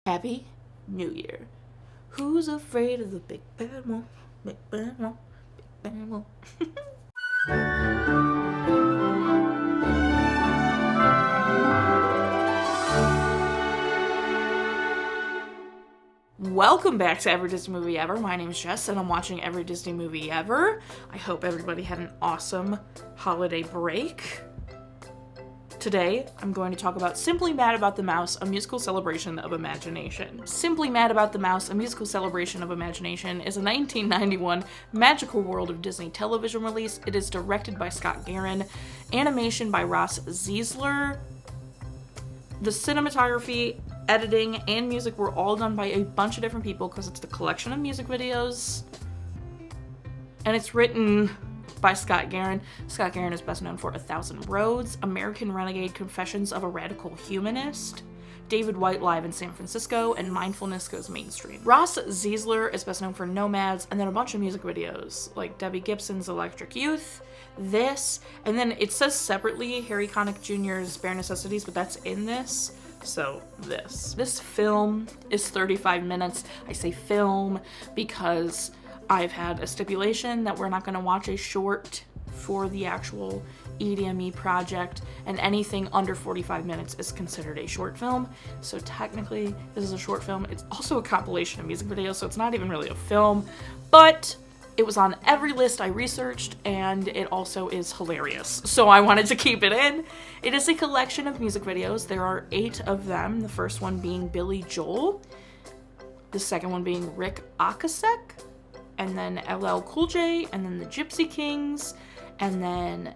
Happy New Year. Who's afraid of the big bad wolf? Big bad wolf, big bad wolf. Welcome back to Every Disney Movie Ever. My name is Jess, and I'm watching Every Disney Movie Ever. I hope everybody had an awesome holiday break. Today, I'm going to talk about Simply Mad About the Mouse, a musical celebration of imagination. Simply Mad About the Mouse, a musical celebration of imagination is a 1991 Magical World of Disney television release. It is directed by Scott Garen, animation by Rhaz Ziesler. The cinematography, editing, and music were all done by a bunch of different people because it's the collection of music videos. And it's written by Scott Garen. Scott Garen is best known for 1,000 Roads, American Renegade, Confessions of a Radical Humanist, David White Live in San Francisco, and Mindfulness Goes Mainstream. Rhaz Ziesler is best known for Nomads, and then a bunch of music videos, like Debbie Gibson's Electric Youth, this, and then it says separately Harry Connick Jr.'s Bare Necessities, but that's in this. So this film is 35 minutes. I say film because I've had a stipulation that we're not going to watch a short for the actual EDME project, and anything under 45 minutes is considered a short film. So technically, this is a short film. It's also a compilation of music videos, so it's not even really a film, but it was on every list I researched, and it also is hilarious. So I wanted to keep it in. It is a collection of music videos. There are 8 of them. The first one being Billy Joel, the second one being Ric Ocasek, and then LL Cool J, and then the Gypsy Kings, and then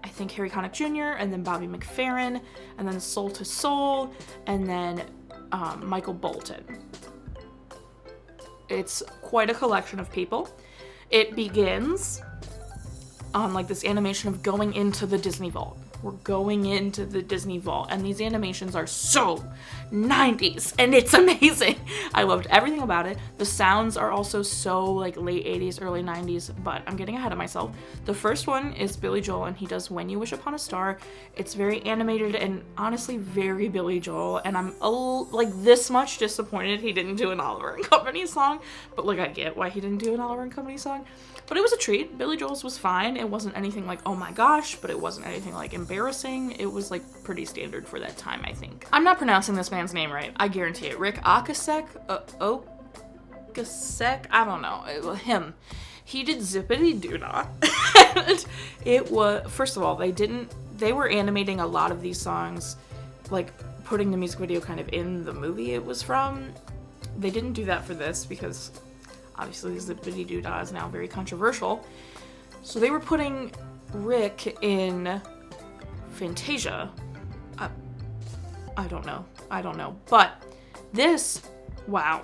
I think Harry Connick Jr., and then Bobby McFerrin, and then Soul to Soul, and then Michael Bolton. It's quite a collection of people. It begins on like this animation of going into the Disney Vault. We're going into the Disney Vault, and these animations are so 90s, and it's amazing. I loved everything about it. The sounds are also so like late 80s, early 90s, but I'm getting ahead of myself. The first one is Billy Joel, and he does When You Wish Upon a Star. It's very animated and honestly very Billy Joel, and I'm like this much disappointed he didn't do an Oliver and Company song, but like I get why he didn't do an Oliver and Company song. But it was a treat. Billy Joel's was fine. It wasn't anything like, oh my gosh, but it wasn't anything like embarrassing. It was like pretty standard for that time, I think. I'm not pronouncing this man's name right. I guarantee it. Ric Ocasek? Ocasek? I don't know. Him. He did Zippity Doo Dah. It was, first of all, they were animating a lot of these songs, like putting the music video kind of in the movie it was from. They didn't do that for this because obviously Zippity Doo Dah is now very controversial. So they were putting Rick in Fantasia. I don't know. But this, wow.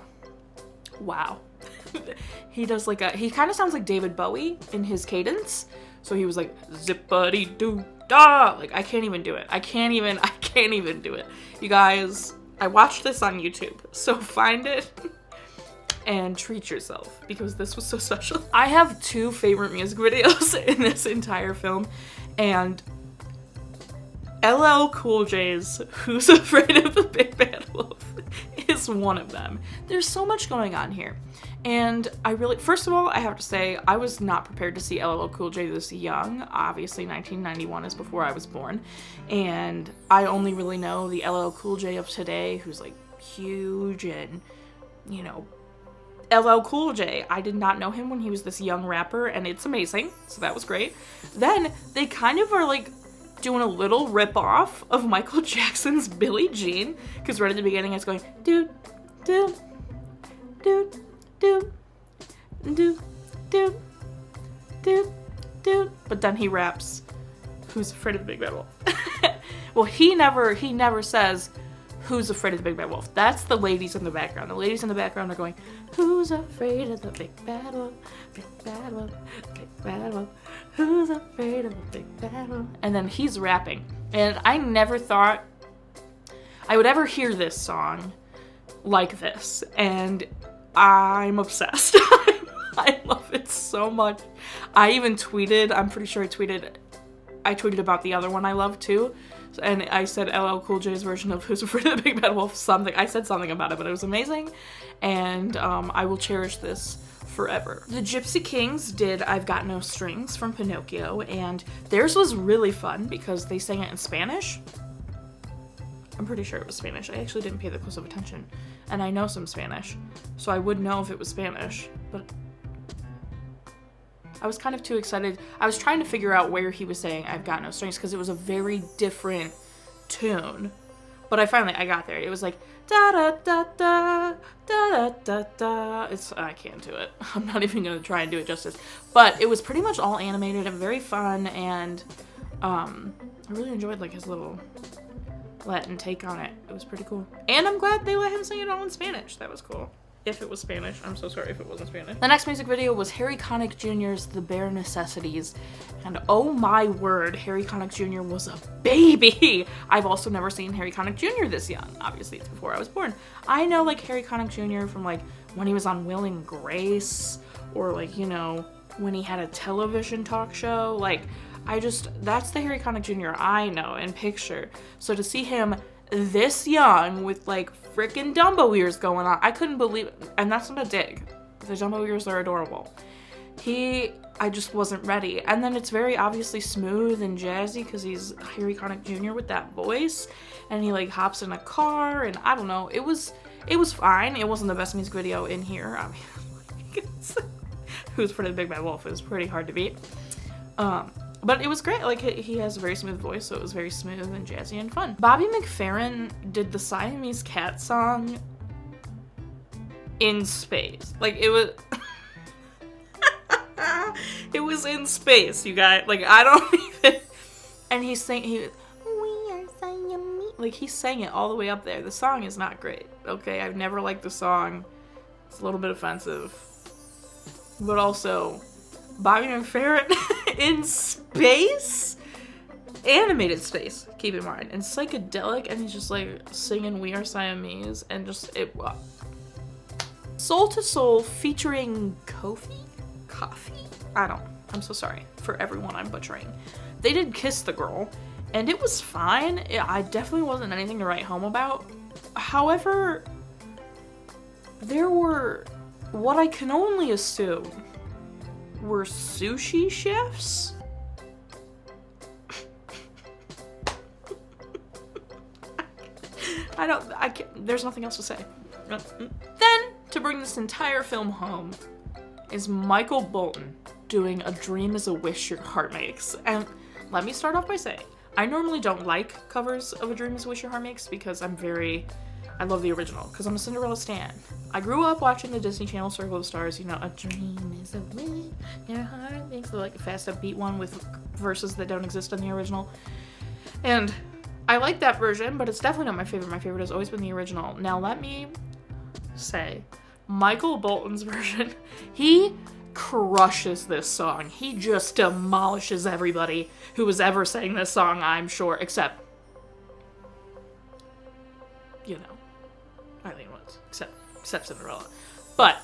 He does like he kind of sounds like David Bowie in his cadence. So he was like, Zippity Doo Dah. Like, I can't even do it. I can't even do it. You guys, I watched this on YouTube. So find it and treat yourself, because this was so special. I have 2 favorite music videos in this entire film, and LL Cool J's Who's Afraid of the Big Bad Wolf is one of them. There's so much going on here, and first of all, I have to say, I was not prepared to see LL Cool J this young. Obviously, 1991 is before I was born, and I only really know the LL Cool J of today, who's like huge and, you know, LL Cool J. I did not know him when he was this young rapper, and it's amazing, so that was great. Then they kind of are like doing a little rip-off of Michael Jackson's Billie Jean, because right at the beginning it's going do do do do do do do do, but then he raps Who's Afraid of the Big Bad Wolf. Well, he never says Who's Afraid of the Big Bad Wolf. That's the ladies in the background. The ladies in the background are going, Who's afraid of the big bad wolf? Big bad wolf, big bad wolf. Who's afraid of the big bad wolf? And then he's rapping. And I never thought I would ever hear this song like this. And I'm obsessed. I love it so much. I even tweeted, I'm pretty sure I tweeted about the other one I love too. And I said LL Cool J's version of Who's Afraid of the Big Bad Wolf, something. I said something about it, but it was amazing. And I will cherish this forever. The Gypsy Kings did I've Got No Strings from Pinocchio, and theirs was really fun because they sang it in Spanish. I'm pretty sure it was Spanish. I actually didn't pay that close of attention. And I know some Spanish, so I would know if it was Spanish, but I was kind of too excited. I was trying to figure out where he was saying I've got no strings because it was a very different tune. But I got there. It was like da da da da da da da. I can't do it. I'm not even gonna try and do it justice. But it was pretty much all animated and very fun, and I really enjoyed like his little Latin take on it. It was pretty cool. And I'm glad they let him sing it all in Spanish. That was cool. If it was Spanish. I'm so sorry if it wasn't Spanish. The next music video was Harry Connick Jr.'s The Bare Necessities. And oh my word, Harry Connick Jr. was a baby! I've also never seen Harry Connick Jr. this young. Obviously, it's before I was born. I know like Harry Connick Jr. from like when he was on Will and Grace, or like, you know, when he had a television talk show. Like, that's the Harry Connick Jr. I know and picture. So to see him this young with like freaking Dumbo ears going on, I couldn't believe it. And that's not a dig. The Dumbo ears are adorable. I just wasn't ready. And then it's very obviously smooth and jazzy because he's Harry Connick Jr. with that voice. And he like hops in a car, and I don't know. It was fine. It wasn't the best music video in here. I mean, Who's Afraid of the Big Bad Wolf is pretty hard to beat. But it was great. Like, he has a very smooth voice, so it was very smooth and jazzy and fun. Bobby McFerrin did the Siamese Cat song in space. Like, it was... it was in space, you guys. Like, I don't even... And we are Siamese. Like, he sang it all the way up there. The song is not great, okay? I've never liked the song. It's a little bit offensive. But also... Bobby McFerrin in space? Animated space, keep in mind. And psychedelic, and he's just like singing We Are Siamese, and just, Soul to Soul featuring Kofi? I'm so sorry for everyone I'm butchering. They did Kiss the Girl, and it was fine. I definitely wasn't anything to write home about. However, there were what I can only assume were sushi chefs? There's nothing else to say. Then, to bring this entire film home, is Michael Bolton doing A Dream is a Wish Your Heart Makes. And let me start off by saying, I normally don't like covers of A Dream is a Wish Your Heart Makes because I love the original, because I'm a Cinderella stan. I grew up watching the Disney Channel Circle of Stars, you know, A dream is a wish your heart makes, like a fast upbeat one with verses that don't exist in the original. And I like that version, but it's definitely not my favorite. My favorite has always been the original. Now let me say, Michael Bolton's version, he crushes this song. He just demolishes everybody who has ever sang this song, I'm sure, except, you know, except Cinderella. But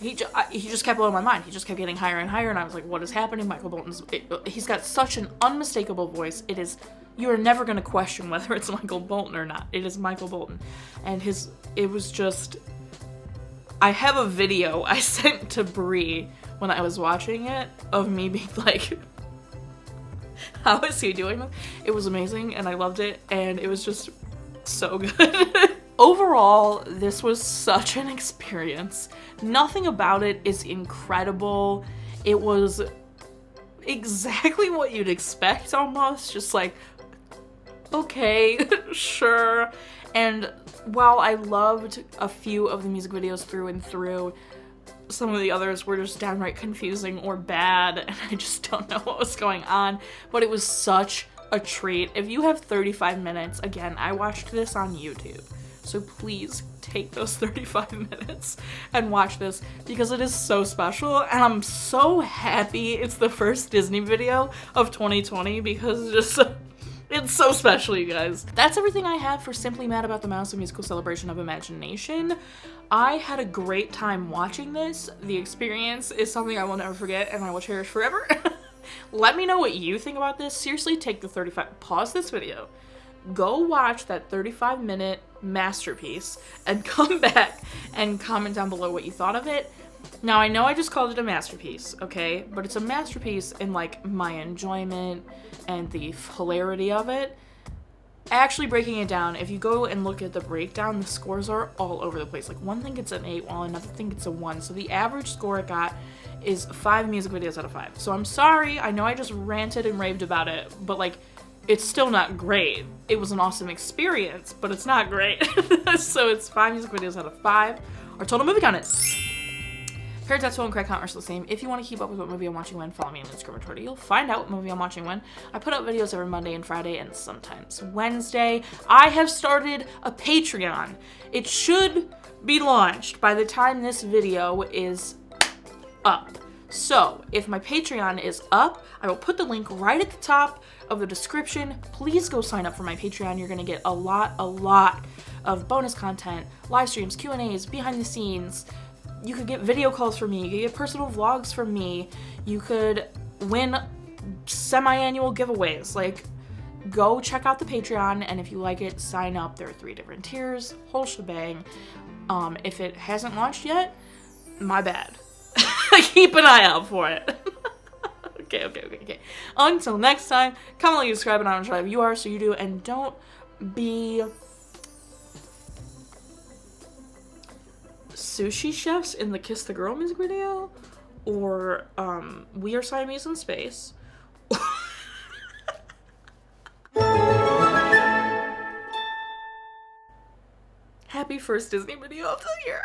he just kept blowing my mind. He just kept getting higher and higher, and I was like, what is happening? Michael Bolton's, he's got such an unmistakable voice. You are never going to question whether it's Michael Bolton or not. It is Michael Bolton. And it was just, I have a video I sent to Bree when I was watching it of me being like, how is he doing this? It was amazing, and I loved it, and it was just so good. Overall, this was such an experience. Nothing about it is incredible. It was exactly what you'd expect almost, just like, okay, sure. And while I loved a few of the music videos through and through, some of the others were just downright confusing or bad, and I just don't know what was going on. But it was such a treat. If you have 35 minutes, again, I watched this on YouTube. So please take those 35 minutes and watch this because it is so special, and I'm so happy it's the first Disney video of 2020 because it's so special, you guys. That's everything I have for Simply Mad About the Mouse, a musical celebration of imagination. I had a great time watching this. The experience is something I will never forget and I will cherish forever. Let me know what you think about this. Seriously, take the 35, pause this video, go watch that 35-minute masterpiece and come back and comment down below what you thought of it. Now, I know I just called it a masterpiece, okay? But it's a masterpiece in, like, my enjoyment and the hilarity of it. Actually breaking it down, if you go and look at the breakdown, the scores are all over the place. Like, one thing gets an 8, while another thing gets a 1. So the average score it got is 5 music videos out of 5. So I'm sorry, I know I just ranted and raved about it, but, like, it's still not great. It was an awesome experience, but it's not great. So it's 5 music videos out of 5. Our total movie count is... Parents at school and credit count are still the same. If you want to keep up with what movie I'm watching when, follow me on Instagram or Twitter. You'll find out what movie I'm watching when. I put out videos every Monday and Friday and sometimes Wednesday. I have started a Patreon. It should be launched by the time this video is up. So, if my Patreon is up, I will put the link right at the top of the description. Please go sign up for my Patreon. You're going to get a lot of bonus content, live streams, Q&As, behind the scenes. You could get video calls from me. You could get personal vlogs from me. You could win semi-annual giveaways. Like, go check out the Patreon, and if you like it, sign up. There are 3 different tiers, whole shebang. If it hasn't launched yet, my bad. Keep an eye out for it. Okay. Until next time, comment, like, subscribe, and I don't know if you are, so you do, and don't be sushi chefs in the Kiss the Girl music video, or We Are Siamese in Space. Happy first Disney video of the year.